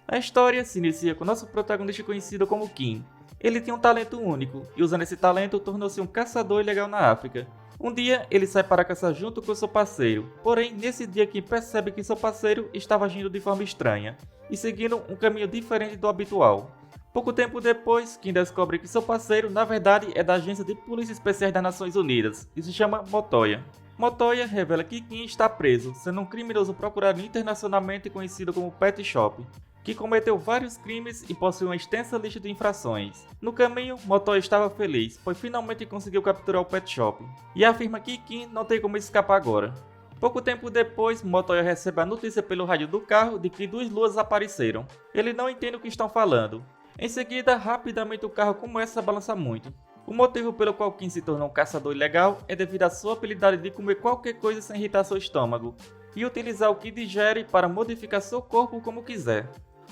A história se inicia com nosso protagonista conhecido como Kim. Ele tinha um talento único, e usando esse talento tornou-se um caçador ilegal na África. Um dia, ele sai para caçar junto com seu parceiro, porém, nesse dia Kim percebe que seu parceiro estava agindo de forma estranha, e seguindo um caminho diferente do habitual. Pouco tempo depois, Kim descobre que seu parceiro, na verdade, é da Agência de Polícia Especiais das Nações Unidas, e se chama Montoya. Montoya revela que Kim está preso, sendo um criminoso procurado internacionalmente conhecido como Pet Shop, que cometeu vários crimes e possui uma extensa lista de infrações. No caminho, Montoya estava feliz, pois finalmente conseguiu capturar o Pet Shop, e afirma que Kim não tem como escapar agora. Pouco tempo depois, Montoya recebe a notícia pelo rádio do carro de que duas luas apareceram. Ele não entende o que estão falando. Em seguida, rapidamente o carro começa a balançar muito. O motivo pelo qual Kim se tornou um caçador ilegal é devido à sua habilidade de comer qualquer coisa sem irritar seu estômago, e utilizar o que digere para modificar seu corpo como quiser.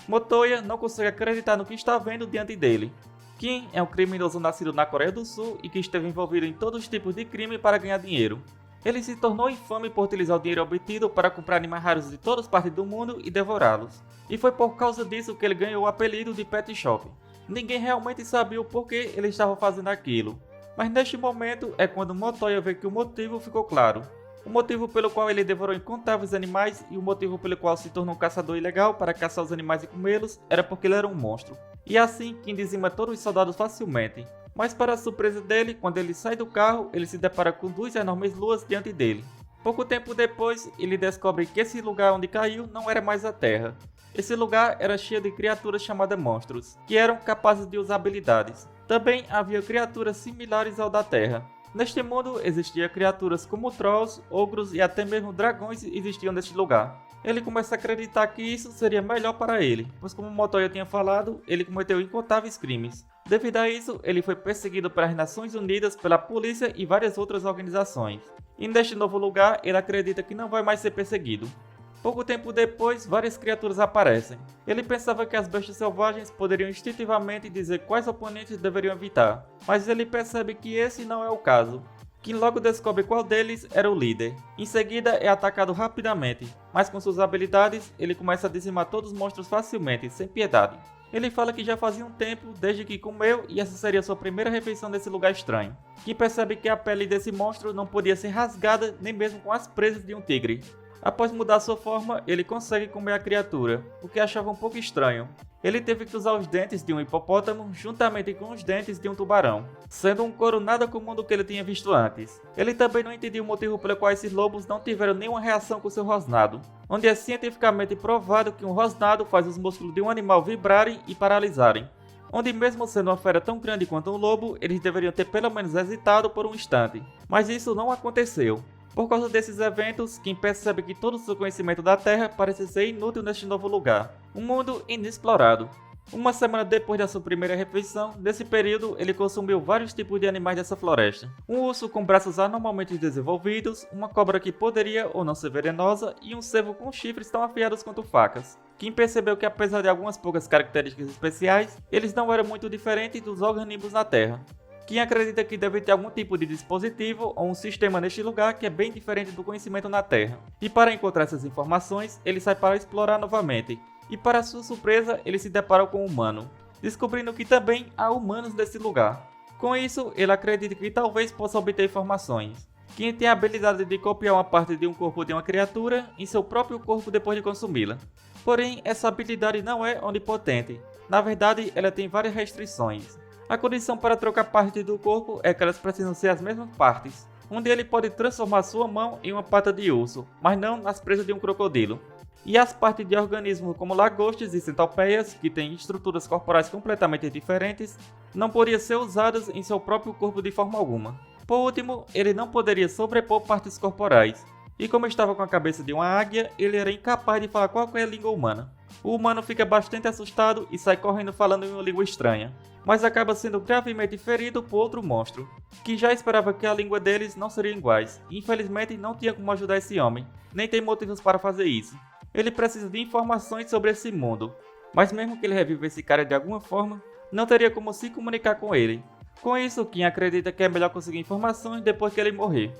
Montoya não consegue acreditar no que está vendo diante dele. Kim é um criminoso nascido na Coreia do Sul e que esteve envolvido em todos os tipos de crime para ganhar dinheiro. Ele se tornou infame por utilizar o dinheiro obtido para comprar animais raros de todas as partes do mundo e devorá-los. E foi por causa disso que ele ganhou o apelido de Pet Shop. Ninguém realmente sabia o porquê ele estava fazendo aquilo. Mas neste momento é quando Montoya vê que o motivo ficou claro. O motivo pelo qual ele devorou incontáveis animais e o motivo pelo qual se tornou um caçador ilegal para caçar os animais e comê-los era porque ele era um monstro. E assim, Kim dizima todos os soldados facilmente. Mas para a surpresa dele, quando ele sai do carro, ele se depara com duas enormes luas diante dele. Pouco tempo depois, ele descobre que esse lugar onde caiu não era mais a Terra. Esse lugar era cheio de criaturas chamadas monstros, que eram capazes de usar habilidades. Também havia criaturas similares ao da Terra. Neste mundo existiam criaturas como trolls, ogros e até mesmo dragões existiam neste lugar. Ele começa a acreditar que isso seria melhor para ele, pois como Montoya tinha falado, ele cometeu incontáveis crimes. Devido a isso, ele foi perseguido pelas Nações Unidas, pela polícia e várias outras organizações. E neste novo lugar, ele acredita que não vai mais ser perseguido. Pouco tempo depois, várias criaturas aparecem. Ele pensava que as bestas selvagens poderiam instintivamente dizer quais oponentes deveriam evitar, mas ele percebe que esse não é o caso. Kim logo descobre qual deles era o líder. Em seguida, é atacado rapidamente, mas com suas habilidades, ele começa a dizimar todos os monstros facilmente, sem piedade. Ele fala que já fazia um tempo desde que comeu e essa seria sua primeira refeição nesse lugar estranho. Kim percebe que a pele desse monstro não podia ser rasgada nem mesmo com as presas de um tigre. Após mudar sua forma, ele consegue comer a criatura, o que achava um pouco estranho. Ele teve que usar os dentes de um hipopótamo juntamente com os dentes de um tubarão, sendo um couro nada comum do que ele tinha visto antes. Ele também não entendia o motivo pelo qual esses lobos não tiveram nenhuma reação com seu rosnado, onde é cientificamente provado que um rosnado faz os músculos de um animal vibrarem e paralisarem. Onde mesmo sendo uma fera tão grande quanto um lobo, eles deveriam ter pelo menos hesitado por um instante, mas isso não aconteceu. Por causa desses eventos, Kim percebe que todo o seu conhecimento da Terra parece ser inútil neste novo lugar, um mundo inexplorado. Uma semana depois da sua primeira refeição, nesse período ele consumiu vários tipos de animais dessa floresta. Um urso com braços anormalmente desenvolvidos, uma cobra que poderia ou não ser venenosa e um cervo com chifres tão afiados quanto facas. Kim percebeu que apesar de algumas poucas características especiais, eles não eram muito diferentes dos organismos na Terra. Kim acredita que deve ter algum tipo de dispositivo ou um sistema neste lugar que é bem diferente do conhecimento na Terra. E para encontrar essas informações, ele sai para explorar novamente. E para sua surpresa, ele se depara com um humano, descobrindo que também há humanos nesse lugar. Com isso, ele acredita que talvez possa obter informações. Kim tem a habilidade de copiar uma parte de um corpo de uma criatura em seu próprio corpo depois de consumi-la. Porém, essa habilidade não é onipotente. Na verdade, ela tem várias restrições. A condição para trocar parte do corpo é que elas precisam ser as mesmas partes, onde ele pode transformar sua mão em uma pata de urso, mas não nas presas de um crocodilo. E as partes de organismos como lagostas e centopeias, que têm estruturas corporais completamente diferentes, não poderiam ser usadas em seu próprio corpo de forma alguma. Por último, ele não poderia sobrepor partes corporais, e como estava com a cabeça de uma águia, ele era incapaz de falar qualquer língua humana. O humano fica bastante assustado e sai correndo falando em uma língua estranha, mas acaba sendo gravemente ferido por outro monstro, que já esperava que a língua deles não seriam iguais, e infelizmente não tinha como ajudar esse homem, nem tem motivos para fazer isso. Ele precisa de informações sobre esse mundo, mas mesmo que ele revivesse esse cara de alguma forma, não teria como se comunicar com ele. Com isso, Kim acredita que é melhor conseguir informações depois que ele morrer.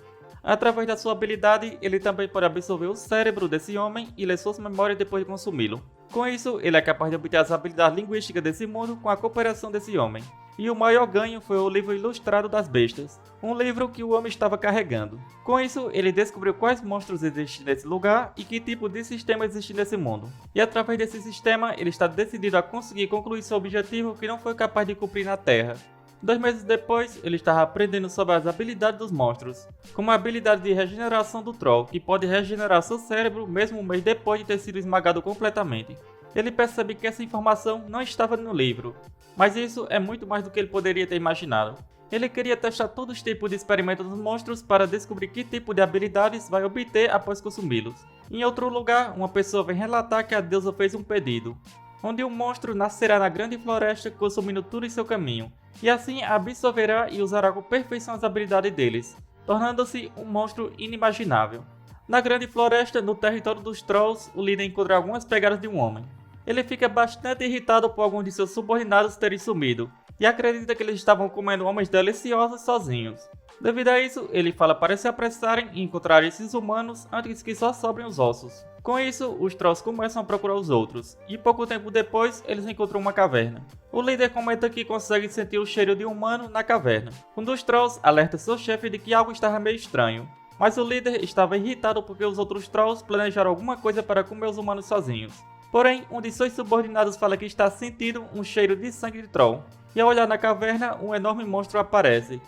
Através da sua habilidade, ele também pode absorver o cérebro desse homem e ler suas memórias depois de consumi-lo. Com isso, ele é capaz de obter as habilidades linguísticas desse mundo com a cooperação desse homem. E o maior ganho foi o livro Ilustrado das Bestas, um livro que o homem estava carregando. Com isso, ele descobriu quais monstros existem nesse lugar e que tipo de sistema existe nesse mundo. E através desse sistema, ele está decidido a conseguir concluir seu objetivo que não foi capaz de cumprir na Terra. 2 meses depois, ele estava aprendendo sobre as habilidades dos monstros, como a habilidade de regeneração do Troll, que pode regenerar seu cérebro mesmo um mês depois de ter sido esmagado completamente. Ele percebe que essa informação não estava no livro, mas isso é muito mais do que ele poderia ter imaginado. Ele queria testar todos os tipos de experimentos dos monstros para descobrir que tipo de habilidades vai obter após consumi-los. Em outro lugar, uma pessoa vem relatar que a deusa fez um pedido, onde um monstro nascerá na grande floresta consumindo tudo em seu caminho, e assim absorverá e usará com perfeição as habilidades deles, tornando-se um monstro inimaginável. Na grande floresta, no território dos Trolls, o líder encontra algumas pegadas de um homem. Ele fica bastante irritado por alguns de seus subordinados terem sumido, e acredita que eles estavam comendo homens deliciosos sozinhos. Devido a isso, ele fala para se apressarem e encontrar esses humanos antes que só sobrem os ossos. Com isso, os Trolls começam a procurar os outros, e pouco tempo depois, eles encontram uma caverna. O líder comenta que consegue sentir o cheiro de um humano na caverna. Um dos Trolls alerta seu chefe de que algo estava meio estranho, mas o líder estava irritado porque os outros Trolls planejaram alguma coisa para comer os humanos sozinhos. Porém, um de seus subordinados fala que está sentindo um cheiro de sangue de Troll, e ao olhar na caverna, um enorme monstro aparece,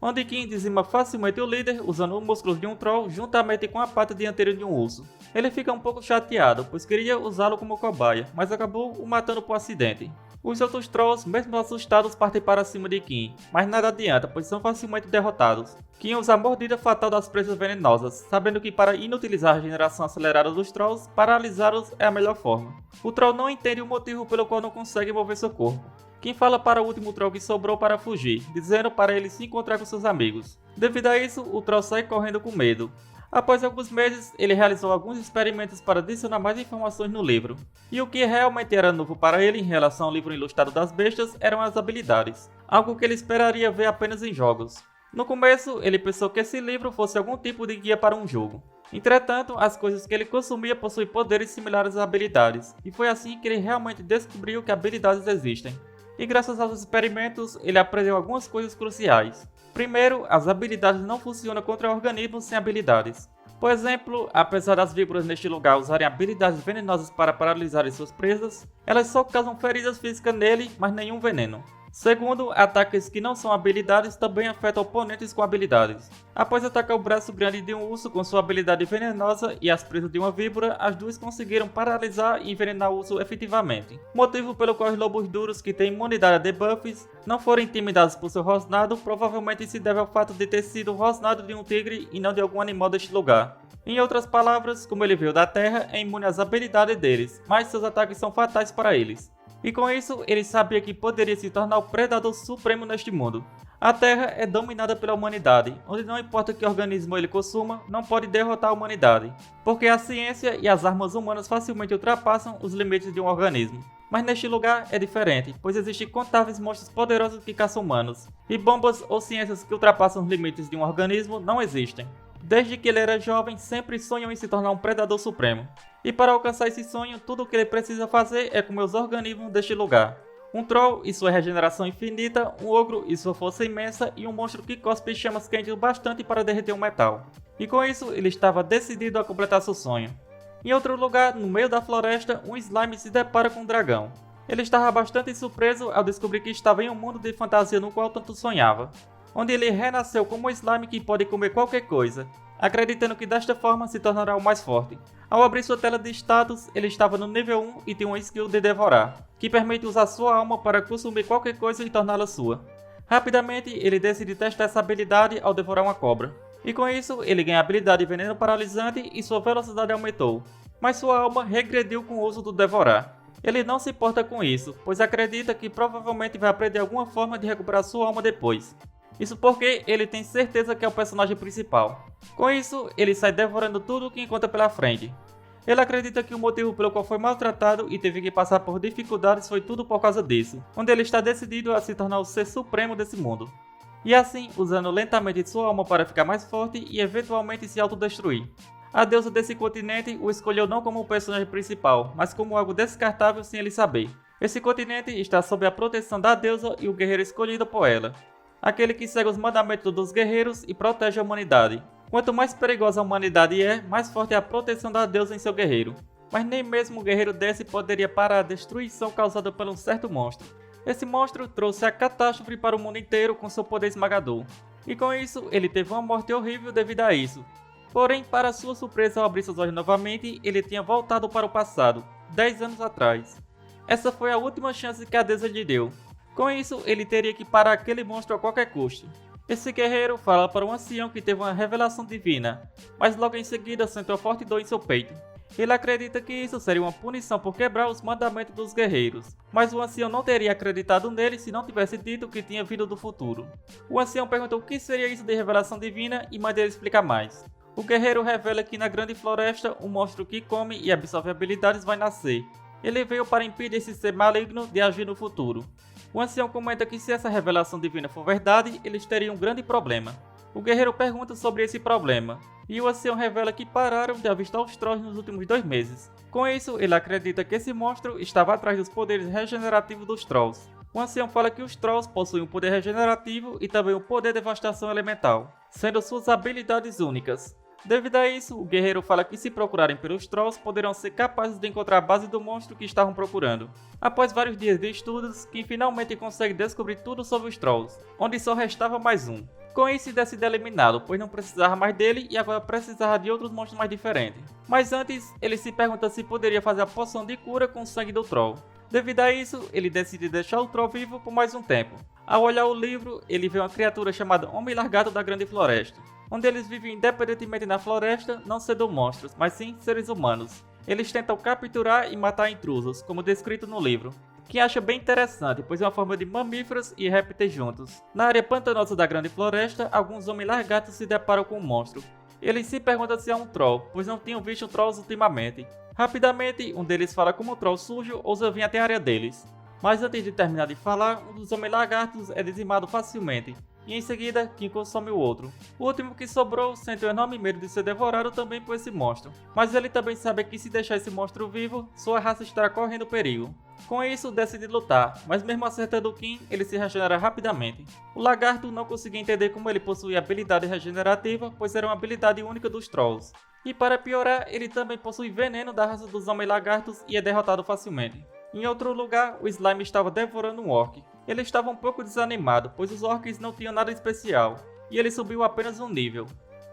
onde Kim dizima facilmente o líder usando os músculos de um Troll juntamente com a pata dianteira de um urso. Ele fica um pouco chateado, pois queria usá-lo como cobaia, mas acabou o matando por acidente. Os outros Trolls, mesmo assustados, partem para cima de Kim, mas nada adianta, pois são facilmente derrotados. Kim usa a mordida fatal das presas venenosas, sabendo que para inutilizar a regeneração acelerada dos Trolls, paralisá-los é a melhor forma. O Troll não entende o motivo pelo qual não consegue mover seu corpo. Kim fala para o último Troll que sobrou para fugir, dizendo para ele se encontrar com seus amigos. Devido a isso, o Troll sai correndo com medo. Após alguns meses, ele realizou alguns experimentos para adicionar mais informações no livro. E o que realmente era novo para ele em relação ao livro Ilustrado das Bestas eram as habilidades, algo que ele esperaria ver apenas em jogos. No começo, ele pensou que esse livro fosse algum tipo de guia para um jogo. Entretanto, as coisas que ele consumia possuem poderes similares às habilidades, e foi assim que ele realmente descobriu que habilidades existem. E graças aos experimentos, ele aprendeu algumas coisas cruciais. Primeiro, as habilidades não funcionam contra organismos sem habilidades. Por exemplo, apesar das víboras neste lugar usarem habilidades venenosas para paralisar suas presas, elas só causam feridas físicas nele, mas nenhum veneno. Segundo, ataques que não são habilidades também afetam oponentes com habilidades. Após atacar o braço grande de um urso com sua habilidade venenosa e as presas de uma víbora, as duas conseguiram paralisar e envenenar o urso efetivamente. Motivo pelo qual os lobos duros que têm imunidade a debuffs não foram intimidados por seu rosnado provavelmente se deve ao fato de ter sido o rosnado de um tigre e não de algum animal deste lugar. Em outras palavras, como ele veio da Terra, é imune às habilidades deles, mas seus ataques são fatais para eles. E com isso, ele sabia que poderia se tornar o predador supremo neste mundo. A Terra é dominada pela humanidade, onde não importa que organismo ele consuma, não pode derrotar a humanidade, porque a ciência e as armas humanas facilmente ultrapassam os limites de um organismo. Mas neste lugar é diferente, pois existem incontáveis monstros poderosos que caçam humanos, e bombas ou ciências que ultrapassam os limites de um organismo não existem. Desde que ele era jovem, sempre sonhou em se tornar um predador supremo. E para alcançar esse sonho, tudo o que ele precisa fazer é comer os organismos deste lugar. Um Troll e sua regeneração infinita, um Ogro e sua força imensa e um monstro que cospe chamas quentes o bastante para derreter um metal. E com isso, ele estava decidido a completar seu sonho. Em outro lugar, no meio da floresta, um Slime se depara com um dragão. Ele estava bastante surpreso ao descobrir que estava em um mundo de fantasia no qual tanto sonhava, onde ele renasceu como um slime que pode comer qualquer coisa, acreditando que desta forma se tornará o mais forte. Ao abrir sua tela de status, ele estava no nível 1 e tinha uma skill de devorar, que permite usar sua alma para consumir qualquer coisa e torná-la sua. Rapidamente, ele decide testar essa habilidade ao devorar uma cobra. E com isso, ele ganha a habilidade veneno paralisante e sua velocidade aumentou, mas sua alma regrediu com o uso do devorar. Ele não se importa com isso, pois acredita que provavelmente vai aprender alguma forma de recuperar sua alma depois. Isso porque ele tem certeza que é o personagem principal. Com isso, ele sai devorando tudo o que encontra pela frente. Ele acredita que o motivo pelo qual foi maltratado e teve que passar por dificuldades foi tudo por causa disso, onde ele está decidido a se tornar o ser supremo desse mundo. E assim, usando lentamente sua alma para ficar mais forte e eventualmente se autodestruir. A deusa desse continente o escolheu não como o personagem principal, mas como algo descartável sem ele saber. Esse continente está sob a proteção da deusa e o guerreiro escolhido por ela. Aquele que segue os mandamentos dos guerreiros e protege a humanidade. Quanto mais perigosa a humanidade é, mais forte é a proteção da deusa em seu guerreiro. Mas nem mesmo o guerreiro desse poderia parar a destruição causada por um certo monstro. Esse monstro trouxe a catástrofe para o mundo inteiro com seu poder esmagador. E com isso, ele teve uma morte horrível devido a isso. Porém, para sua surpresa ao abrir seus olhos novamente, ele tinha voltado para o passado, 10 anos atrás. Essa foi a última chance que a deusa lhe deu. Com isso, ele teria que parar aquele monstro a qualquer custo. Esse guerreiro fala para um ancião que teve uma revelação divina, mas logo em seguida sente uma forte dor em seu peito. Ele acredita que isso seria uma punição por quebrar os mandamentos dos guerreiros, mas o ancião não teria acreditado nele se não tivesse dito que tinha vindo do futuro. O ancião perguntou o que seria isso de revelação divina e manda ele explicar mais. O guerreiro revela que na grande floresta, um monstro que come e absorve habilidades vai nascer. Ele veio para impedir esse ser maligno de agir no futuro. O ancião comenta que se essa revelação divina for verdade, eles teriam um grande problema. O guerreiro pergunta sobre esse problema, e o ancião revela que pararam de avistar os Trolls nos últimos 2 meses. Com isso, ele acredita que esse monstro estava atrás dos poderes regenerativos dos Trolls. O ancião fala que os Trolls possuem um poder regenerativo e também um poder de devastação elemental, sendo suas habilidades únicas. Devido a isso, o guerreiro fala que se procurarem pelos Trolls, poderão ser capazes de encontrar a base do monstro que estavam procurando. Após vários dias de estudos, Kim finalmente consegue descobrir tudo sobre os Trolls, onde só restava mais um. Com isso, decide eliminá-lo, pois não precisava mais dele e agora precisava de outros monstros mais diferentes. Mas antes, ele se pergunta se poderia fazer a poção de cura com o sangue do Troll. Devido a isso, ele decide deixar o Troll vivo por mais um tempo. Ao olhar o livro, ele vê uma criatura chamada Homem Largado da Grande Floresta, onde eles vivem independentemente na floresta, não sendo monstros, mas sim seres humanos. Eles tentam capturar e matar intrusos, como descrito no livro, que acha bem interessante, pois é uma forma de mamíferos e répteis juntos. Na área pantanosa da Grande Floresta, alguns homens largatos se deparam com um monstro. Eles se perguntam se é um troll, pois não tinham visto trolls ultimamente. Rapidamente, um deles fala como um troll sujo ousa vir até a área deles. Mas antes de terminar de falar, um dos homens lagartos é dizimado facilmente, e em seguida, Kim consome o outro. O último que sobrou sente um enorme medo de ser devorado também por esse monstro, mas ele também sabe que se deixar esse monstro vivo, sua raça estará correndo perigo. Com isso, decide lutar, mas mesmo acertando Kim, ele se regenera rapidamente. O lagarto não conseguia entender como ele possuía habilidade regenerativa, pois era uma habilidade única dos Trolls. E para piorar, ele também possui veneno da raça dos homens lagartos e é derrotado facilmente. Em outro lugar, o Slime estava devorando um orc. Ele estava um pouco desanimado, pois os orcs não tinham nada especial, e ele subiu apenas um nível.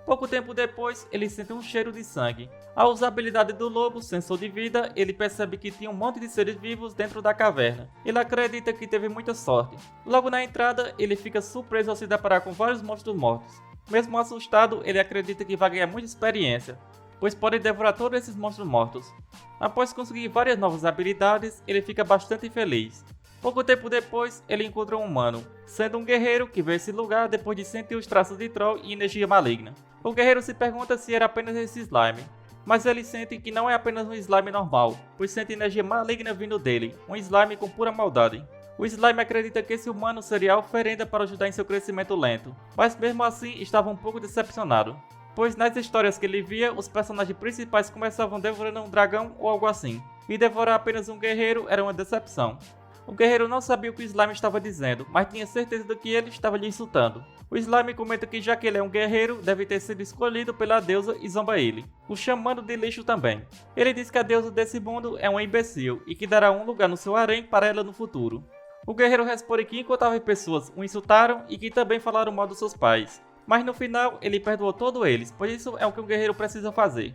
Pouco tempo depois, ele sente um cheiro de sangue. Ao usar a habilidade do lobo, sensor de vida, ele percebe que tinha um monte de seres vivos dentro da caverna. Ele acredita que teve muita sorte. Logo na entrada, ele fica surpreso ao se deparar com vários monstros mortos. Mesmo assustado, ele acredita que vai ganhar muita experiência, pois pode devorar todos esses monstros mortos. Após conseguir várias novas habilidades, ele fica bastante feliz. Pouco tempo depois, ele encontra um humano, sendo um guerreiro que veio a esse lugar depois de sentir os traços de troll e energia maligna. O guerreiro se pergunta se era apenas esse slime, mas ele sente que não é apenas um slime normal, pois sente energia maligna vindo dele, um slime com pura maldade. O slime acredita que esse humano seria a oferenda para ajudar em seu crescimento lento, mas mesmo assim estava um pouco decepcionado, pois nas histórias que ele via, os personagens principais começavam devorando um dragão ou algo assim, e devorar apenas um guerreiro era uma decepção. O guerreiro não sabia o que o slime estava dizendo, mas tinha certeza de que ele estava lhe insultando. O slime comenta que já que ele é um guerreiro, deve ter sido escolhido pela deusa e zomba ele, o chamando de lixo também. Ele diz que a deusa desse mundo é uma imbecil e que dará um lugar no seu harém para ela no futuro. O guerreiro responde que incontáveis pessoas o insultaram e que também falaram mal dos seus pais. Mas no final, ele perdoou todos eles, pois isso é o que um guerreiro precisa fazer.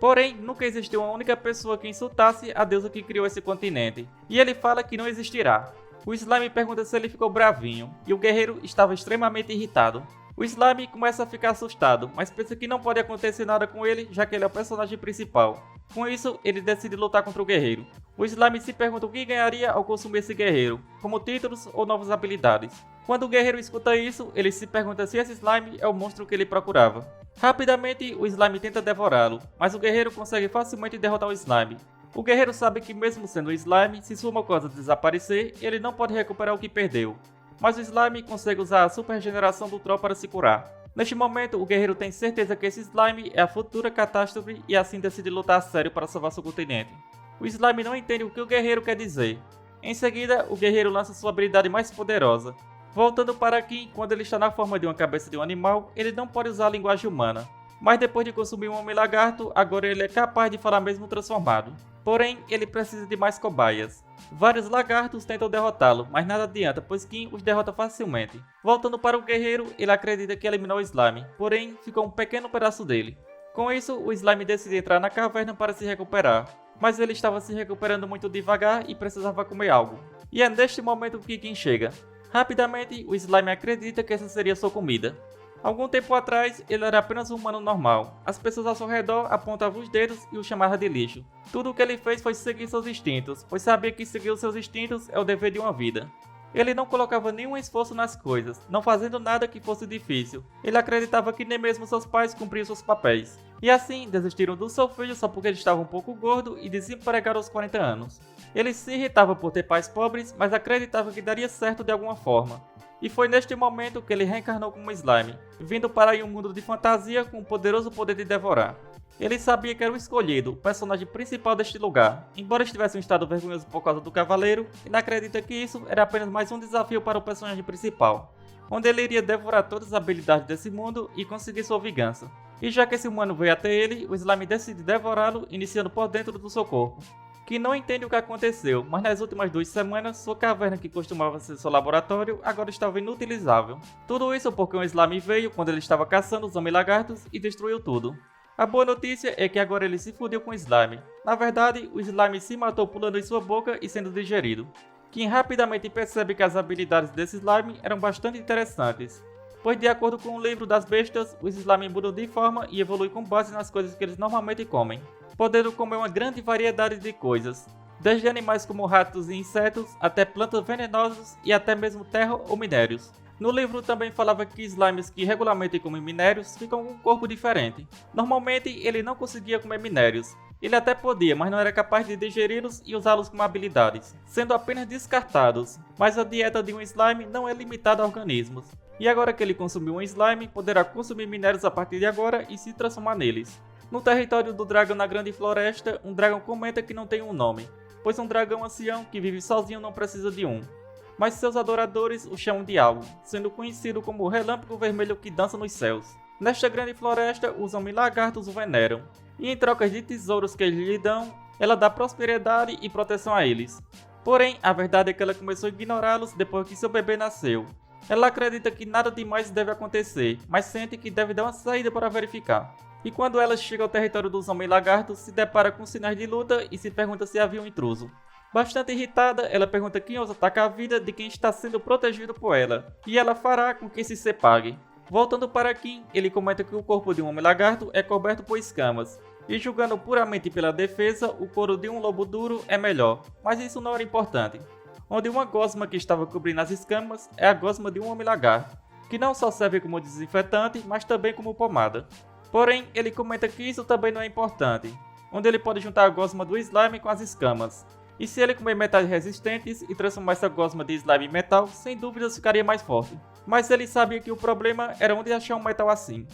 Porém, nunca existiu uma única pessoa que insultasse a deusa que criou esse continente, e ele fala que não existirá. O Slime pergunta se ele ficou bravinho, e o guerreiro estava extremamente irritado. O Slime começa a ficar assustado, mas pensa que não pode acontecer nada com ele, já que ele é o personagem principal. Com isso, ele decide lutar contra o guerreiro. O Slime se pergunta o que ganharia ao consumir esse guerreiro, como títulos ou novas habilidades. Quando o guerreiro escuta isso, ele se pergunta se esse Slime é o monstro que ele procurava. Rapidamente, o Slime tenta devorá-lo, mas o guerreiro consegue facilmente derrotar o Slime. O guerreiro sabe que mesmo sendo o Slime, se sua coisa desaparecer, ele não pode recuperar o que perdeu. Mas o Slime consegue usar a super regeneração do Troll para se curar. Neste momento, o guerreiro tem certeza que esse slime é a futura catástrofe e assim decide lutar a sério para salvar seu continente. O slime não entende o que o guerreiro quer dizer. Em seguida, o guerreiro lança sua habilidade mais poderosa. Voltando para Kim, quando ele está na forma de uma cabeça de um animal, ele não pode usar a linguagem humana. Mas depois de consumir um homem-lagarto, agora ele é capaz de falar mesmo transformado. Porém, ele precisa de mais cobaias. Vários lagartos tentam derrotá-lo, mas nada adianta, pois Kim os derrota facilmente. Voltando para o guerreiro, ele acredita que eliminou o slime, porém ficou um pequeno pedaço dele. Com isso, o slime decide entrar na caverna para se recuperar. Mas ele estava se recuperando muito devagar e precisava comer algo. E é neste momento que Kim chega. Rapidamente, o slime acredita que essa seria sua comida. Algum tempo atrás, ele era apenas um humano normal. As pessoas ao seu redor apontavam os dedos e o chamavam de lixo. Tudo o que ele fez foi seguir seus instintos, pois sabia que seguir os seus instintos é o dever de uma vida. Ele não colocava nenhum esforço nas coisas, não fazendo nada que fosse difícil. Ele acreditava que nem mesmo seus pais cumpriam seus papéis. E assim, desistiram do seu filho só porque ele estava um pouco gordo e desempregado aos 40 anos. Ele se irritava por ter pais pobres, mas acreditava que daria certo de alguma forma. E foi neste momento que ele reencarnou como slime, vindo para um mundo de fantasia com o poderoso poder de devorar. Ele sabia que era o escolhido, o personagem principal deste lugar. Embora estivesse em um estado vergonhoso por causa do cavaleiro, ele acredita que isso era apenas mais um desafio para o personagem principal, onde ele iria devorar todas as habilidades desse mundo e conseguir sua vingança. E já que esse humano veio até ele, o slime decide devorá-lo, iniciando por dentro do seu corpo. Que não entende o que aconteceu, mas nas últimas 2 semanas, sua caverna que costumava ser seu laboratório, agora estava inutilizável. Tudo isso porque um slime veio quando ele estava caçando os homem-lagartos e destruiu tudo. A boa notícia é que agora ele se fudeu com o slime. Na verdade, o slime se matou pulando em sua boca e sendo digerido. Kim rapidamente percebe que as habilidades desse slime eram bastante interessantes, pois de acordo com o livro das bestas, os slime mudam de forma e evoluem com base nas coisas que eles normalmente comem, podendo comer uma grande variedade de coisas, desde animais como ratos e insetos, até plantas venenosas e até mesmo terra ou minérios. No livro também falava que slimes que regularmente comem minérios ficam com um corpo diferente. Normalmente ele não conseguia comer minérios. Ele até podia, mas não era capaz de digeri-los e usá-los como habilidades, sendo apenas descartados. Mas a dieta de um slime não é limitada a organismos. E agora que ele consumiu um slime, poderá consumir minérios a partir de agora e se transformar neles. No território do dragão na Grande Floresta, um dragão comenta que não tem um nome, pois um dragão ancião que vive sozinho não precisa de um. Mas seus adoradores o chamam de algo, sendo conhecido como o relâmpago vermelho que dança nos céus. Nesta grande floresta, os homem-lagartos o veneram, e em troca de tesouros que eles lhe dão, ela dá prosperidade e proteção a eles. Porém, a verdade é que ela começou a ignorá-los depois que seu bebê nasceu. Ela acredita que nada demais deve acontecer, mas sente que deve dar uma saída para verificar. E quando ela chega ao território dos homem-lagartos, se depara com sinais de luta e se pergunta se havia um intruso. Bastante irritada, ela pergunta quem ousa atacar a vida de quem está sendo protegido por ela, e ela fará com que se pague. Voltando para Kim, ele comenta que o corpo de um homem-lagarto é coberto por escamas, e julgando puramente pela defesa, o couro de um lobo duro é melhor, mas isso não era importante. Onde uma gosma que estava cobrindo as escamas é a gosma de um homem-lagarto, que não só serve como desinfetante, mas também como pomada. Porém, ele comenta que isso também não é importante, onde ele pode juntar a gosma do slime com as escamas. E se ele comer metais resistentes e transformar essa gosma de slime em metal, sem dúvidas ficaria mais forte. Mas ele sabia que o problema era onde achar um metal assim.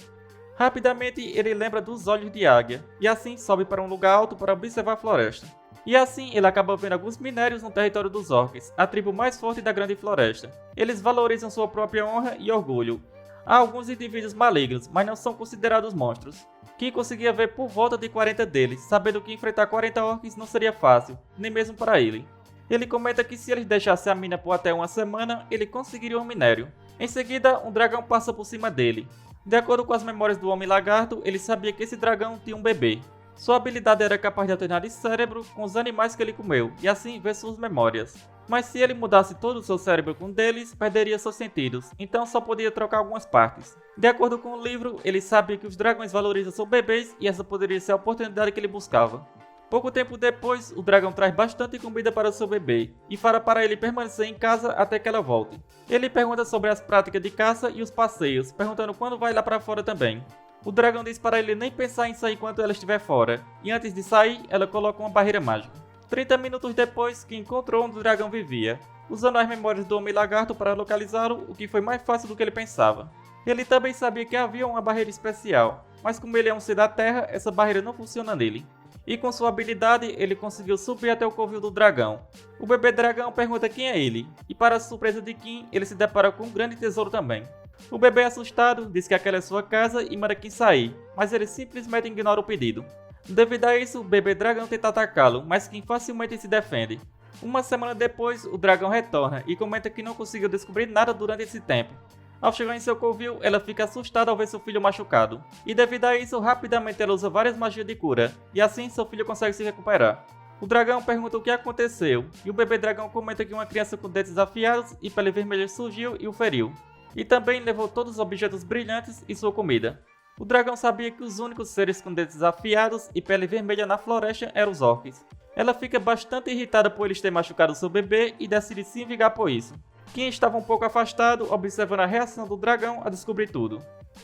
Rapidamente ele lembra dos olhos de águia, e assim sobe para um lugar alto para observar a floresta. E assim ele acaba vendo alguns minérios no território dos orcs, a tribo mais forte da grande floresta. Eles valorizam sua própria honra e orgulho. Há alguns indivíduos malignos, mas não são considerados monstros. Kim conseguia ver por volta de 40 deles, sabendo que enfrentar 40 orcs não seria fácil, nem mesmo para ele. Ele comenta que se eles deixassem a mina por até uma semana, ele conseguiria um minério. Em seguida, um dragão passa por cima dele. De acordo com as memórias do Homem-Lagarto, ele sabia que esse dragão tinha um bebê. Sua habilidade era capaz de alternar de cérebro com os animais que ele comeu, e assim ver suas memórias. Mas se ele mudasse todo o seu cérebro com um deles, perderia seus sentidos, então só podia trocar algumas partes. De acordo com o livro, ele sabia que os dragões valorizam seus bebês e essa poderia ser a oportunidade que ele buscava. Pouco tempo depois, o dragão traz bastante comida para o seu bebê, e fala para ele permanecer em casa até que ela volte. Ele pergunta sobre as práticas de caça e os passeios, perguntando quando vai lá para fora também. O dragão diz para ele nem pensar em sair enquanto ela estiver fora, e antes de sair, ela coloca uma barreira mágica. 30 minutos depois, que encontrou onde o dragão vivia, usando as memórias do Homem-Lagarto para localizá-lo, o que foi mais fácil do que ele pensava. Ele também sabia que havia uma barreira especial, mas como ele é um ser da Terra, essa barreira não funciona nele. E com sua habilidade, ele conseguiu subir até o covil do dragão. O bebê dragão pergunta quem é ele, e para a surpresa de Kim, ele se depara com um grande tesouro também. O bebê assustado diz que aquela é sua casa e manda Kim sair, mas ele simplesmente ignora o pedido. Devido a isso, o bebê dragão tenta atacá-lo, mas Kim facilmente se defende. Uma semana depois, o dragão retorna e comenta que não conseguiu descobrir nada durante esse tempo. Ao chegar em seu covil, ela fica assustada ao ver seu filho machucado, e devido a isso, rapidamente ela usa várias magias de cura, e assim seu filho consegue se recuperar. O dragão pergunta o que aconteceu, e o bebê dragão comenta que uma criança com dentes afiados e pele vermelha surgiu e o feriu, e também levou todos os objetos brilhantes e sua comida. O dragão sabia que os únicos seres com dentes afiados e pele vermelha na floresta eram os orcs. Ela fica bastante irritada por eles terem machucado seu bebê e decide se vingar por isso. Kim estava um pouco afastado, observando a reação do dragão a descobrir tudo.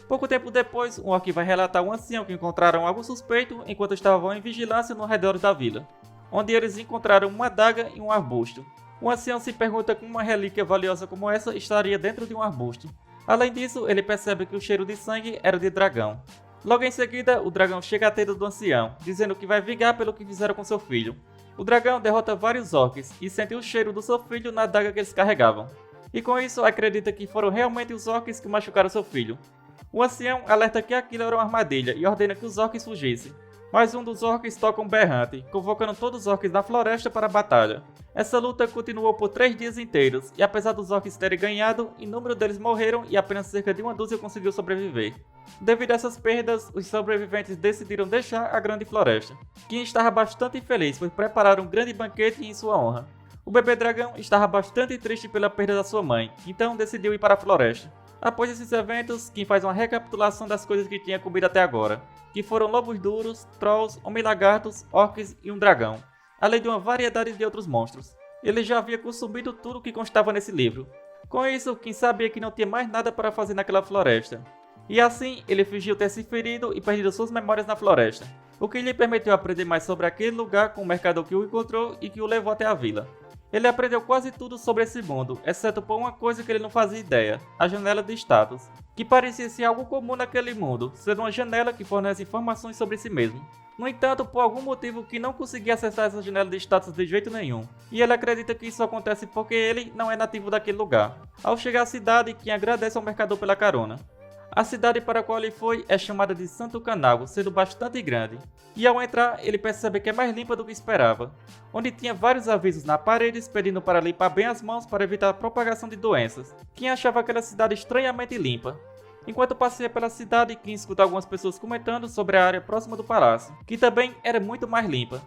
Pouco tempo depois, um orc vai relatar a um ancião que encontraram algo suspeito enquanto estavam em vigilância no redor da vila, onde eles encontraram uma adaga e um arbusto. O ancião se pergunta como uma relíquia valiosa como essa estaria dentro de um arbusto. Além disso, ele percebe que o cheiro de sangue era de dragão. Logo em seguida, o dragão chega à tenda do ancião, dizendo que vai vingar pelo que fizeram com seu filho. O dragão derrota vários orcs e sente o cheiro do seu filho na adaga que eles carregavam. E com isso acredita que foram realmente os orcs que machucaram seu filho. O ancião alerta que aquilo era uma armadilha e ordena que os orcs fugissem. Mas um dos orcs toca um berrante, convocando todos os orcs da floresta para a batalha. Essa luta continuou por 3 dias inteiros, e apesar dos orcs terem ganhado, inúmeros deles morreram e apenas cerca de uma dúzia conseguiu sobreviver. Devido a essas perdas, os sobreviventes decidiram deixar a grande floresta. Kim estava bastante feliz, pois prepararam um grande banquete em sua honra. O bebê dragão estava bastante triste pela perda da sua mãe, então decidiu ir para a floresta. Após esses eventos, Kim faz uma recapitulação das coisas que tinha comido até agora, que foram lobos duros, trolls, homem-lagartos, orcs e um dragão, além de uma variedade de outros monstros. Ele já havia consumido tudo o que constava nesse livro. Com isso, Kim sabia que não tinha mais nada para fazer naquela floresta. E assim, ele fingiu ter se ferido e perdido suas memórias na floresta, o que lhe permitiu aprender mais sobre aquele lugar com o mercador que o encontrou e que o levou até a vila. Ele aprendeu quase tudo sobre esse mundo, exceto por uma coisa que ele não fazia ideia, a janela de status, que parecia ser algo comum naquele mundo, sendo uma janela que fornece informações sobre si mesmo. No entanto, por algum motivo que não conseguia acessar essa janela de status de jeito nenhum, e ele acredita que isso acontece porque ele não é nativo daquele lugar. Ao chegar à cidade, Kim agradece ao mercador pela carona. A cidade para a qual ele foi é chamada de Santo Canago, sendo bastante grande, e ao entrar ele percebe que é mais limpa do que esperava, onde tinha vários avisos na parede pedindo para limpar bem as mãos para evitar a propagação de doenças. Kim achava aquela cidade estranhamente limpa. Enquanto passeia pela cidade, Kim escuta algumas pessoas comentando sobre a área próxima do palácio, que também era muito mais limpa.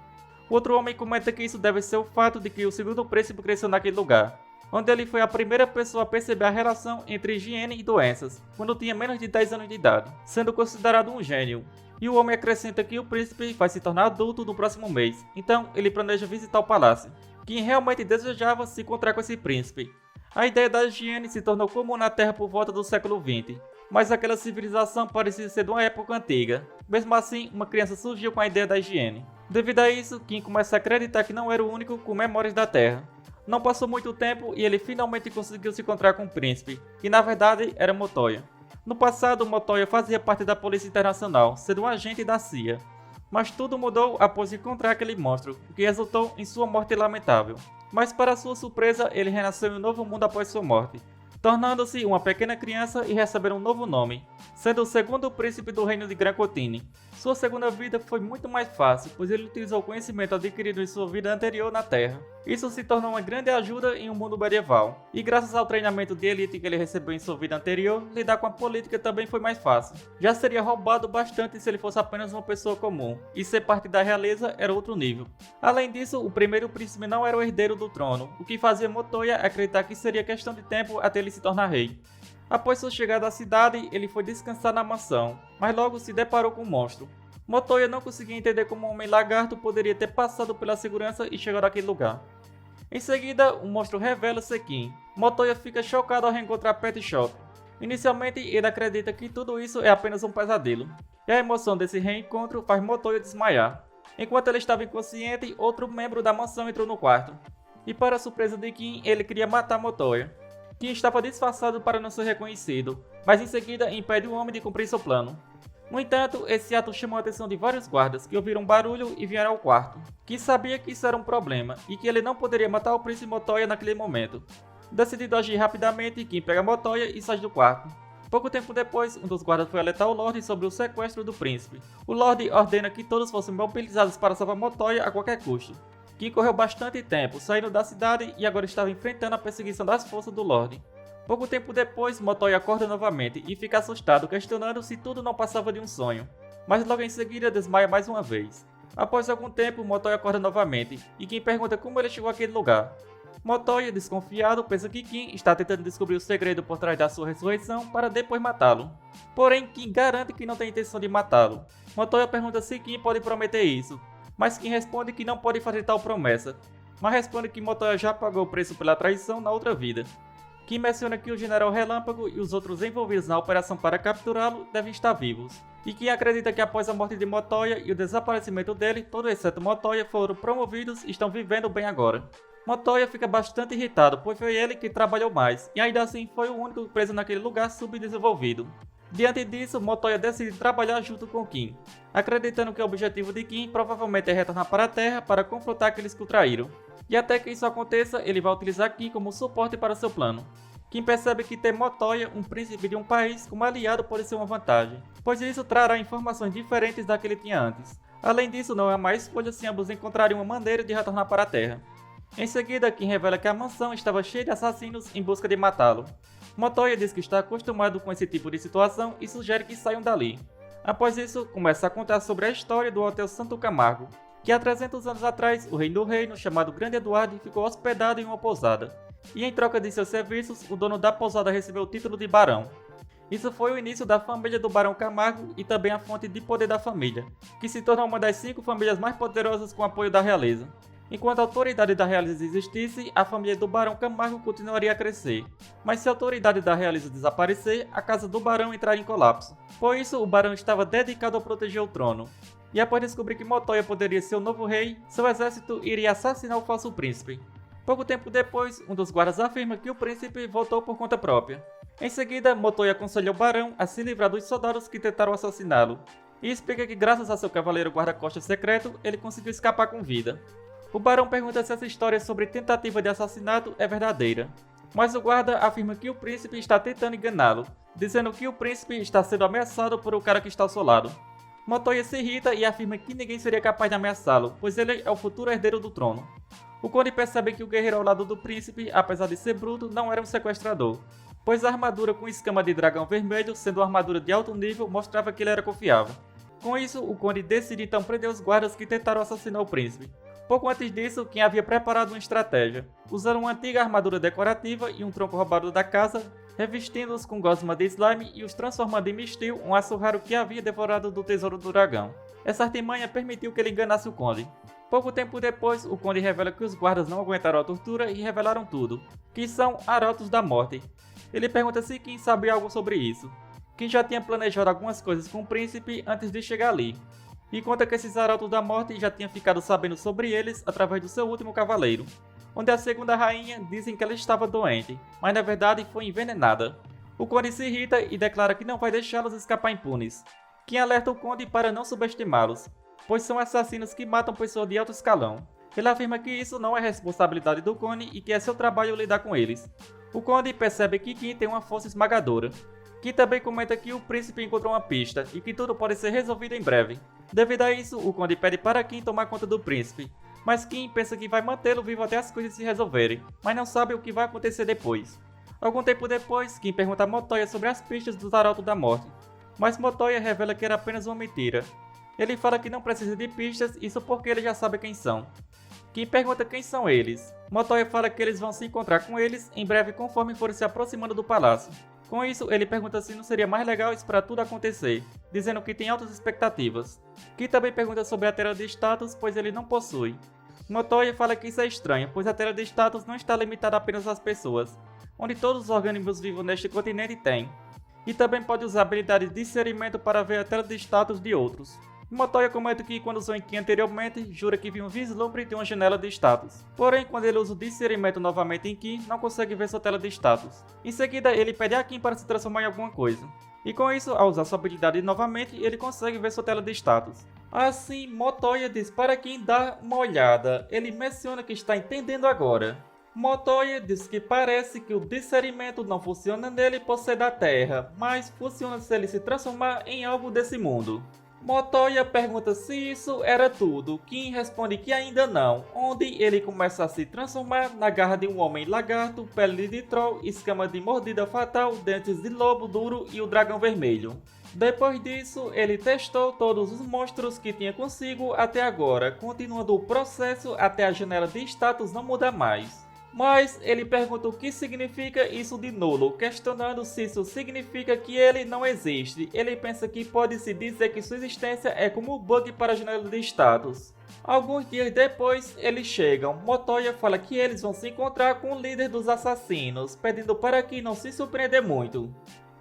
O outro homem comenta que isso deve ser o fato de que o segundo príncipe cresceu naquele lugar, onde ele foi a primeira pessoa a perceber a relação entre higiene e doenças, quando tinha menos de 10 anos de idade, sendo considerado um gênio. E o homem acrescenta que o príncipe vai se tornar adulto no próximo mês, então ele planeja visitar o palácio. Kim realmente desejava se encontrar com esse príncipe. A ideia da higiene se tornou comum na Terra por volta do século XX, mas aquela civilização parecia ser de uma época antiga. Mesmo assim, uma criança surgiu com a ideia da higiene. Devido a isso, Kim começa a acreditar que não era o único com memórias da Terra. Não passou muito tempo e ele finalmente conseguiu se encontrar com o príncipe, que na verdade era Motoya. No passado, Motoya fazia parte da Polícia Internacional, sendo um agente da CIA. Mas tudo mudou após encontrar aquele monstro, o que resultou em sua morte lamentável. Mas para sua surpresa, ele renasceu em um novo mundo após sua morte, tornando-se uma pequena criança e recebendo um novo nome, sendo o segundo príncipe do reino de Gran Cotini. Sua segunda vida foi muito mais fácil, pois ele utilizou o conhecimento adquirido em sua vida anterior na Terra. Isso se tornou uma grande ajuda em um mundo medieval, e graças ao treinamento de elite que ele recebeu em sua vida anterior, lidar com a política também foi mais fácil. Já seria roubado bastante se ele fosse apenas uma pessoa comum, e ser parte da realeza era outro nível. Além disso, o primeiro príncipe não era o herdeiro do trono, o que fazia Motoya acreditar que seria questão de tempo até ele se tornar rei. Após sua chegada à cidade, ele foi descansar na mansão, mas logo se deparou com um monstro. Motoya não conseguia entender como um homem-lagarto poderia ter passado pela segurança e chegado àquele lugar. Em seguida, o monstro revela ser Kim. Motoya fica chocado ao reencontrar Pet Shop. Inicialmente, ele acredita que tudo isso é apenas um pesadelo, e a emoção desse reencontro faz Motoya desmaiar. Enquanto ele estava inconsciente, outro membro da mansão entrou no quarto, e para a surpresa de Kim, ele queria matar Motoya. Kim estava disfarçado para não ser reconhecido, mas em seguida impede o homem de cumprir seu plano. No entanto, esse ato chamou a atenção de vários guardas que ouviram um barulho e vieram ao quarto. Kim sabia que isso era um problema e que ele não poderia matar o príncipe Motoya naquele momento. Decidido agir rapidamente, Kim pega Motoya e sai do quarto. Pouco tempo depois, um dos guardas foi alertar o Lorde sobre o sequestro do príncipe. O Lorde ordena que todos fossem mobilizados para salvar Motoya a qualquer custo. Kim correu bastante tempo, saindo da cidade e agora estava enfrentando a perseguição das forças do Lorde. Pouco tempo depois, Motoya acorda novamente e fica assustado, questionando se tudo não passava de um sonho. Mas logo em seguida desmaia mais uma vez. Após algum tempo, Motoya acorda novamente e Kim pergunta como ele chegou àquele lugar. Motoya, desconfiado, pensa que Kim está tentando descobrir o segredo por trás da sua ressurreição para depois matá-lo. Porém, Kim garante que não tem intenção de matá-lo. Motoya pergunta se Kim pode prometer isso, mas Kim responde que não pode fazer tal promessa, mas responde que Motoya já pagou o preço pela traição na outra vida. Kim menciona que o General Relâmpago e os outros envolvidos na operação para capturá-lo devem estar vivos, e Kim acredita que após a morte de Motoya e o desaparecimento dele, todos exceto Motoya foram promovidos e estão vivendo bem agora. Motoya fica bastante irritado, pois foi ele que trabalhou mais, e ainda assim foi o único preso naquele lugar subdesenvolvido. Diante disso, Motoya decide trabalhar junto com Kim, acreditando que o objetivo de Kim provavelmente é retornar para a Terra para confrontar aqueles que o traíram. E até que isso aconteça, ele vai utilizar Kim como suporte para seu plano. Kim percebe que ter Motoya, um príncipe de um país, como aliado pode ser uma vantagem, pois isso trará informações diferentes da que ele tinha antes. Além disso, não é má escolha se ambos encontrarem uma maneira de retornar para a Terra. Em seguida, Kim revela que a mansão estava cheia de assassinos em busca de matá-lo. Motoya diz que está acostumado com esse tipo de situação e sugere que saiam dali. Após isso, começa a contar sobre a história do Hotel Santo Camargo, que há 300 anos atrás, o rei do reino, chamado Grande Eduardo, ficou hospedado em uma pousada. E em troca de seus serviços, o dono da pousada recebeu o título de barão. Isso foi o início da família do Barão Camargo e também a fonte de poder da família, que se tornou uma das 5 famílias mais poderosas com apoio da realeza. Enquanto a autoridade da realeza existisse, a família do Barão Camargo continuaria a crescer. Mas se a autoridade da realeza desaparecer, a casa do Barão entraria em colapso. Por isso, o Barão estava dedicado a proteger o trono. E após descobrir que Motoya poderia ser o novo rei, seu exército iria assassinar o falso príncipe. Pouco tempo depois, um dos guardas afirma que o príncipe voltou por conta própria. Em seguida, Motoya aconselha o Barão a se livrar dos soldados que tentaram assassiná-lo, e explica que graças a seu cavaleiro guarda-costas secreto, ele conseguiu escapar com vida. O Barão pergunta se essa história sobre tentativa de assassinato é verdadeira, mas o guarda afirma que o príncipe está tentando enganá-lo, dizendo que o príncipe está sendo ameaçado por o cara que está ao seu lado. Motoya se irrita e afirma que ninguém seria capaz de ameaçá-lo, pois ele é o futuro herdeiro do trono. O conde percebe que o guerreiro ao lado do príncipe, apesar de ser bruto, não era um sequestrador, pois a armadura com escama de dragão vermelho, sendo uma armadura de alto nível, mostrava que ele era confiável. Com isso, o conde decide então prender os guardas que tentaram assassinar o príncipe. Pouco antes disso, Kim havia preparado uma estratégia, usando uma antiga armadura decorativa e um tronco roubado da casa, revestindo-os com gosma de slime e os transformando em mistil, um aço raro que havia devorado do tesouro do dragão. Essa artimanha permitiu que ele enganasse o conde. Pouco tempo depois, o conde revela que os guardas não aguentaram a tortura e revelaram tudo, que são Arautos da Morte. Ele pergunta se Kim sabia algo sobre isso. Kim já tinha planejado algumas coisas com o príncipe antes de chegar ali, e conta que esses Arautos da Morte já tinham ficado sabendo sobre eles através do seu último cavaleiro, onde a segunda rainha dizem que ela estava doente, mas na verdade foi envenenada. O conde se irrita e declara que não vai deixá-los escapar impunes. Kim alerta o conde para não subestimá-los, pois são assassinos que matam pessoas de alto escalão. Ele afirma que isso não é responsabilidade do conde e que é seu trabalho lidar com eles. O conde percebe que Kim tem uma força esmagadora. Kim também comenta que o príncipe encontrou uma pista e que tudo pode ser resolvido em breve. Devido a isso, o conde pede para Kim tomar conta do príncipe, mas Kim pensa que vai mantê-lo vivo até as coisas se resolverem, mas não sabe o que vai acontecer depois. Algum tempo depois, Kim pergunta a Motoya sobre as pistas dos Arautos da Morte, mas Motoya revela que era apenas uma mentira. Ele fala que não precisa de pistas, isso porque ele já sabe quem são. Kim pergunta quem são eles. Motoya fala que eles vão se encontrar com eles em breve conforme forem se aproximando do palácio. Com isso, ele pergunta se não seria mais legal esperar tudo acontecer, dizendo que tem altas expectativas. Kim também pergunta sobre a Terra de Status, pois ele não possui. Motoya fala que isso é estranho, pois a Terra de Status não está limitada apenas às pessoas, onde todos os organismos vivos neste continente têm. E também pode usar a habilidade de discernimento para ver a Terra de Status de outros. Motoya comenta que quando sonhou em Kim anteriormente, jura que viu um vislumbre de uma janela de status. Porém, quando ele usa o discernimento novamente em Kim, não consegue ver sua tela de status. Em seguida, ele pede a Kim para se transformar em alguma coisa. E com isso, ao usar sua habilidade novamente, ele consegue ver sua tela de status. Assim, Motoya diz para Kim dar uma olhada. Ele menciona que está entendendo agora. Motoya diz que parece que o discernimento não funciona nele por ser da Terra, mas funciona se ele se transformar em algo desse mundo. Motoya pergunta se isso era tudo. Kim responde que ainda não, onde ele começa a se transformar na garra de um homem lagarto, pele de troll, escama de mordida fatal, dentes de lobo duro e o dragão vermelho. Depois disso, ele testou todos os monstros que tinha consigo até agora, continuando o processo até a janela de status não mudar mais. Mas ele pergunta o que significa isso de nulo, questionando se isso significa que ele não existe. Ele pensa que pode-se dizer que sua existência é como um bug para a janela de status. Alguns dias depois, eles chegam. Motoya fala que eles vão se encontrar com o líder dos assassinos, pedindo para que não se surpreender muito.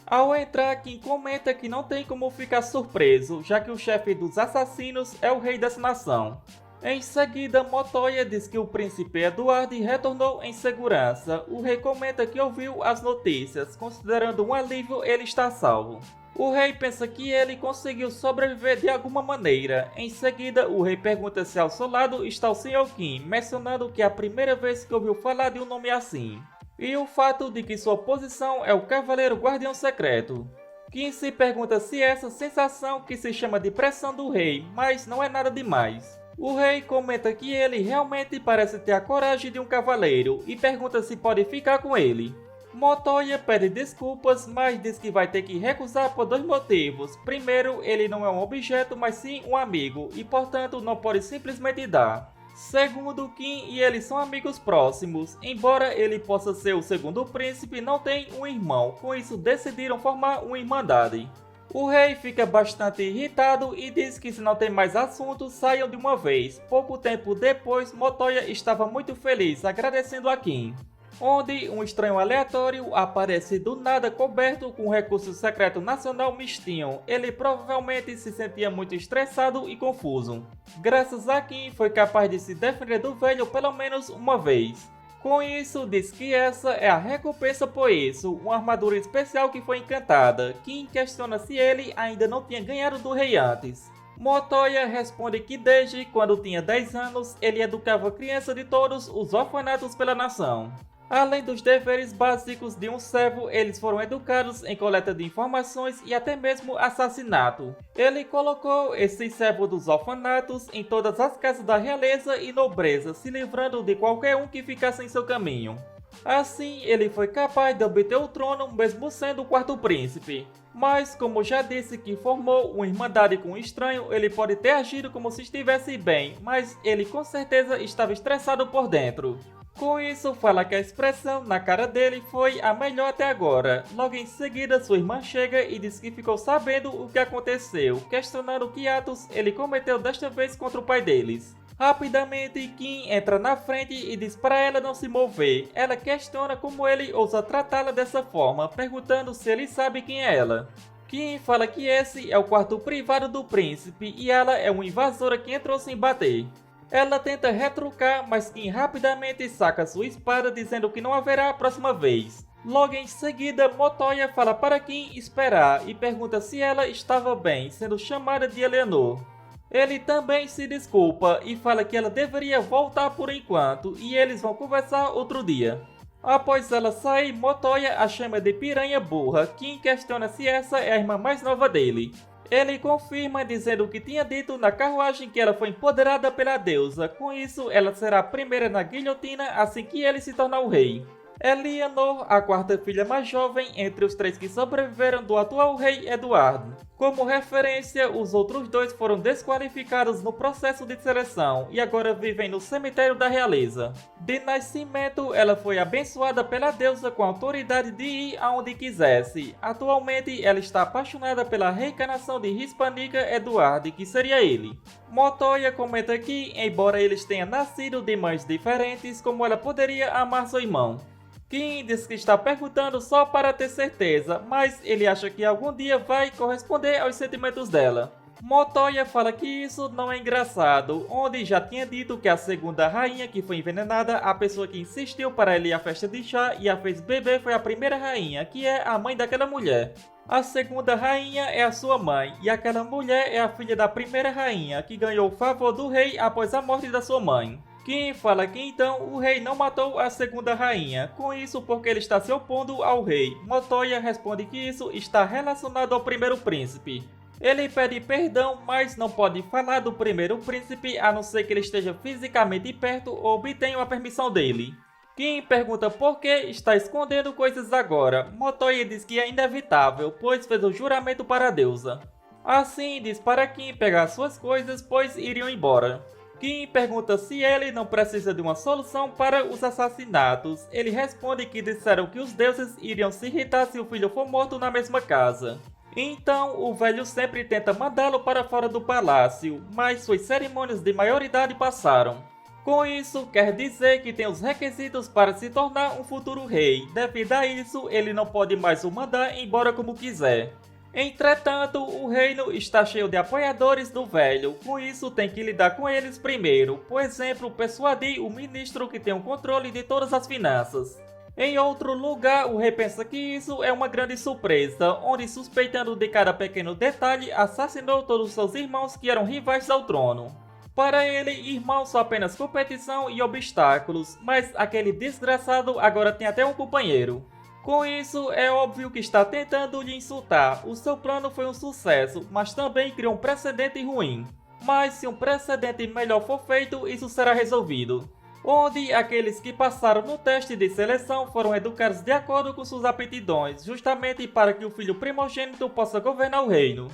Ao entrar, Kim comenta que não tem como ficar surpreso, já que o chefe dos assassinos é o rei dessa nação. Em seguida, Motoya diz que o príncipe Edward retornou em segurança. O rei comenta que ouviu as notícias, considerando um alívio ele estar salvo. O rei pensa que ele conseguiu sobreviver de alguma maneira. Em seguida, o rei pergunta se ao seu lado está o Sr. Kim, mencionando que é a primeira vez que ouviu falar de um nome assim. E o fato de que sua posição é o Cavaleiro Guardião Secreto. Kim se pergunta se essa sensação que se chama de pressão do rei, mas não é nada demais. O rei comenta que ele realmente parece ter a coragem de um cavaleiro e pergunta se pode ficar com ele. Motoya pede desculpas, mas diz que vai ter que recusar por dois motivos. Primeiro, ele não é um objeto, mas sim um amigo, e portanto não pode simplesmente dar. Segundo, Kim e ele são amigos próximos. Embora ele possa ser o segundo príncipe, não tem um irmão, com isso decidiram formar uma irmandade. O rei fica bastante irritado e diz que se não tem mais assuntos, saiam de uma vez. Pouco tempo depois, Motoya estava muito feliz, agradecendo a Kim. Onde um estranho aleatório aparece do nada coberto com o recurso secreto nacional Mistinho. Ele provavelmente se sentia muito estressado e confuso. Graças a Kim, foi capaz de se defender do velho pelo menos uma vez. Com isso, diz que essa é a recompensa por isso, uma armadura especial que foi encantada. Kim questiona se ele ainda não tinha ganhado do rei antes. Motoya responde que desde quando tinha 10 anos, ele educava a criança de todos os orfanatos pela nação. Além dos deveres básicos de um servo, eles foram educados em coleta de informações e até mesmo assassinato. Ele colocou esses servos dos orfanatos em todas as casas da realeza e nobreza, se livrando de qualquer um que ficasse em seu caminho. Assim, ele foi capaz de obter o trono mesmo sendo o quarto príncipe. Mas, como já disse que formou uma irmandade com um estranho, ele pode ter agido como se estivesse bem, mas ele com certeza estava estressado por dentro. Com isso, fala que a expressão na cara dele foi a melhor até agora. Logo em seguida, sua irmã chega e diz que ficou sabendo o que aconteceu, questionando que atos ele cometeu desta vez contra o pai deles. Rapidamente, Kim entra na frente e diz para ela não se mover. Ela questiona como ele ousa tratá-la dessa forma, perguntando se ele sabe quem é ela. Kim fala que esse é o quarto privado do príncipe e ela é uma invasora que entrou sem bater. Ela tenta retrucar, mas Kim rapidamente saca sua espada dizendo que não haverá a próxima vez. Logo em seguida, Motoya fala para Kim esperar e pergunta se ela estava bem, sendo chamada de Eleanor. Ele também se desculpa e fala que ela deveria voltar por enquanto e eles vão conversar outro dia. Após ela sair, Motoya a chama de piranha burra. Kim questiona se essa é a irmã mais nova dele. Ele confirma dizendo que tinha dito na carruagem que ela foi empoderada pela deusa. Com isso, ela será a primeira na guilhotina assim que ele se tornar o rei. Eleanor, a quarta filha mais jovem entre os três que sobreviveram do atual rei Eduardo. Como referência, os outros dois foram desqualificados no processo de seleção e agora vivem no cemitério da realeza. De nascimento, ela foi abençoada pela deusa com a autoridade de ir aonde quisesse. Atualmente, ela está apaixonada pela reencarnação de Hispanica Eduardo, que seria ele. Motoya comenta que, embora eles tenham nascido de mães diferentes, como ela poderia amar seu irmão. Kim diz que está perguntando só para ter certeza, mas ele acha que algum dia vai corresponder aos sentimentos dela. Motoya fala que isso não é engraçado, onde já tinha dito que a segunda rainha que foi envenenada, a pessoa que insistiu para ele ir à festa de chá e a fez beber foi a primeira rainha, que é a mãe daquela mulher. A segunda rainha é a sua mãe, e aquela mulher é a filha da primeira rainha, que ganhou o favor do rei após a morte da sua mãe. Quem fala que então o rei não matou a segunda rainha, com isso porque ele está se opondo ao rei. Motoya responde que isso está relacionado ao primeiro príncipe. Ele pede perdão, mas não pode falar do primeiro príncipe a não ser que ele esteja fisicamente perto ou obtenha a permissão dele. Kim pergunta por que está escondendo coisas agora. Motoya diz que é inevitável, pois fez o juramento para a deusa. Assim, diz para Kim pegar suas coisas, pois iriam embora. Kim pergunta se ele não precisa de uma solução para os assassinatos. Ele responde que disseram que os deuses iriam se irritar se o filho for morto na mesma casa. Então, o velho sempre tenta mandá-lo para fora do palácio, mas suas cerimônias de maioridade passaram. Com isso, quer dizer que tem os requisitos para se tornar um futuro rei. Devido a isso, ele não pode mais o mandar embora como quiser. Entretanto, o reino está cheio de apoiadores do velho, com isso tem que lidar com eles primeiro. Por exemplo, persuadir o ministro que tem o controle de todas as finanças. Em outro lugar, o rei pensa que isso é uma grande surpresa, onde, suspeitando de cada pequeno detalhe, assassinou todos seus irmãos que eram rivais ao trono. Para ele, irmãos são apenas competição e obstáculos, mas aquele desgraçado agora tem até um companheiro. Com isso, é óbvio que está tentando lhe insultar. O seu plano foi um sucesso, mas também criou um precedente ruim. Mas se um precedente melhor for feito, isso será resolvido. Onde aqueles que passaram no teste de seleção foram educados de acordo com suas aptidões, justamente para que o filho primogênito possa governar o reino.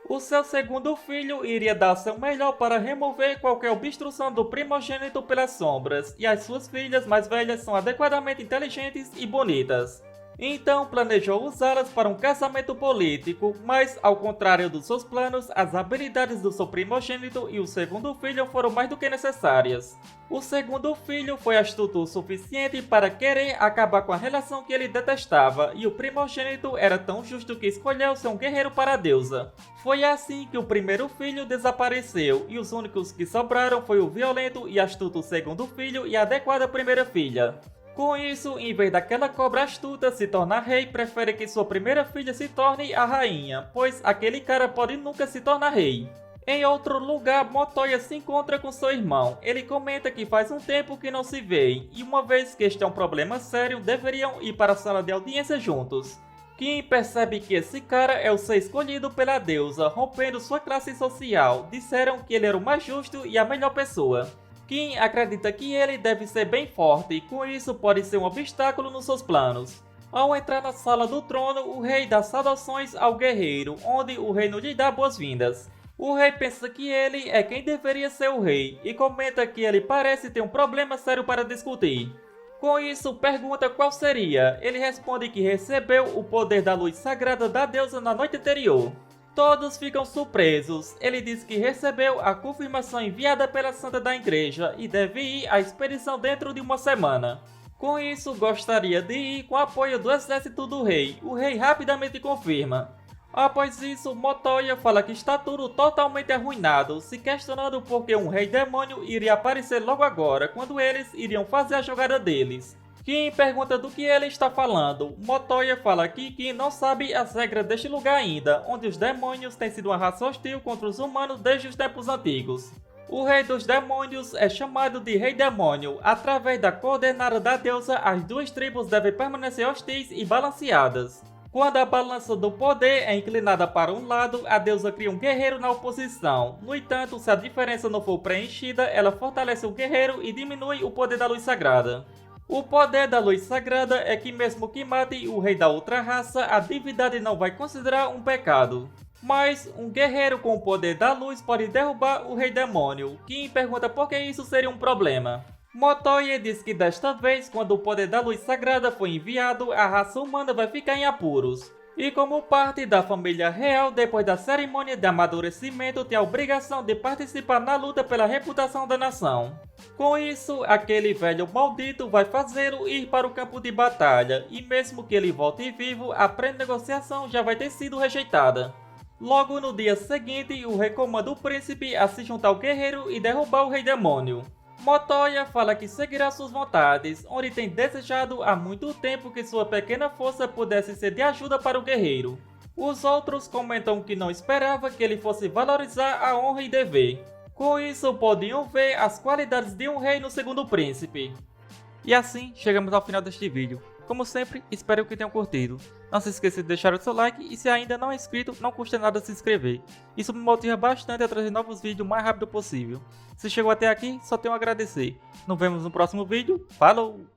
O seu segundo filho iria dar seu melhor para remover qualquer obstrução do primogênito pelas sombras, e as suas filhas mais velhas são adequadamente inteligentes e bonitas. Então planejou usá-las para um casamento político, mas ao contrário dos seus planos, as habilidades do seu primogênito e o segundo filho foram mais do que necessárias. O segundo filho foi astuto o suficiente para querer acabar com a relação que ele detestava, e o primogênito era tão justo que escolheu ser um guerreiro para a deusa. Foi assim que o primeiro filho desapareceu, e os únicos que sobraram foi o violento e astuto segundo filho e a adequada primeira filha. Com isso, em vez daquela cobra astuta se tornar rei, prefere que sua primeira filha se torne a rainha, pois aquele cara pode nunca se tornar rei. Em outro lugar, Motoya se encontra com seu irmão. Ele comenta que faz um tempo que não se vê, e uma vez que este é um problema sério, deveriam ir para a sala de audiência juntos. Kim percebe que esse cara é o ser escolhido pela deusa, rompendo sua classe social. Disseram que ele era o mais justo e a melhor pessoa. Kim acredita que ele deve ser bem forte e com isso pode ser um obstáculo nos seus planos. Ao entrar na sala do trono, o rei dá saudações ao guerreiro, onde o reino lhe dá boas-vindas. O rei pensa que ele é quem deveria ser o rei e comenta que ele parece ter um problema sério para discutir. Com isso, pergunta qual seria. Ele responde que recebeu o poder da luz sagrada da deusa na noite anterior. Todos ficam surpresos. Ele diz que recebeu a confirmação enviada pela Santa da Igreja e deve ir à expedição dentro de uma semana. Com isso, gostaria de ir com o apoio do exército do rei. O rei rapidamente confirma. Após isso, Motoya fala que está tudo totalmente arruinado, se questionando por que um rei demônio iria aparecer logo agora, quando eles iriam fazer a jogada deles. Kim pergunta do que ele está falando. Motoya fala que Kim não sabe as regras deste lugar ainda, onde os demônios têm sido uma raça hostil contra os humanos desde os tempos antigos. O rei dos demônios é chamado de Rei Demônio. Através da coordenada da deusa, as duas tribos devem permanecer hostis e balanceadas. Quando a balança do poder é inclinada para um lado, a deusa cria um guerreiro na oposição. No entanto, se a diferença não for preenchida, ela fortalece o guerreiro e diminui o poder da luz sagrada. O poder da luz sagrada é que mesmo que mate o rei da outra raça, a divindade não vai considerar um pecado. Mas um guerreiro com o poder da luz pode derrubar o rei demônio. Kim pergunta por que isso seria um problema. Motoya diz que desta vez, quando o poder da luz sagrada for enviado, a raça humana vai ficar em apuros. E como parte da família real, depois da cerimônia de amadurecimento, tem a obrigação de participar na luta pela reputação da nação. Com isso, aquele velho maldito vai fazê-lo ir para o campo de batalha, e mesmo que ele volte vivo, a pré-negociação já vai ter sido rejeitada. Logo no dia seguinte, o rei comanda o príncipe a se juntar ao guerreiro e derrubar o rei demônio. Motoya fala que seguirá suas vontades, onde tem desejado há muito tempo que sua pequena força pudesse ser de ajuda para o guerreiro. Os outros comentam que não esperava que ele fosse valorizar a honra e dever. Com isso, podiam ver as qualidades de um rei no segundo príncipe. E assim, chegamos ao final deste vídeo. Como sempre, espero que tenham curtido. Não se esqueça de deixar o seu like e se ainda não é inscrito, não custa nada se inscrever. Isso me motiva bastante a trazer novos vídeos o mais rápido possível. Se chegou até aqui, só tenho a agradecer. Nos vemos no próximo vídeo. Falou!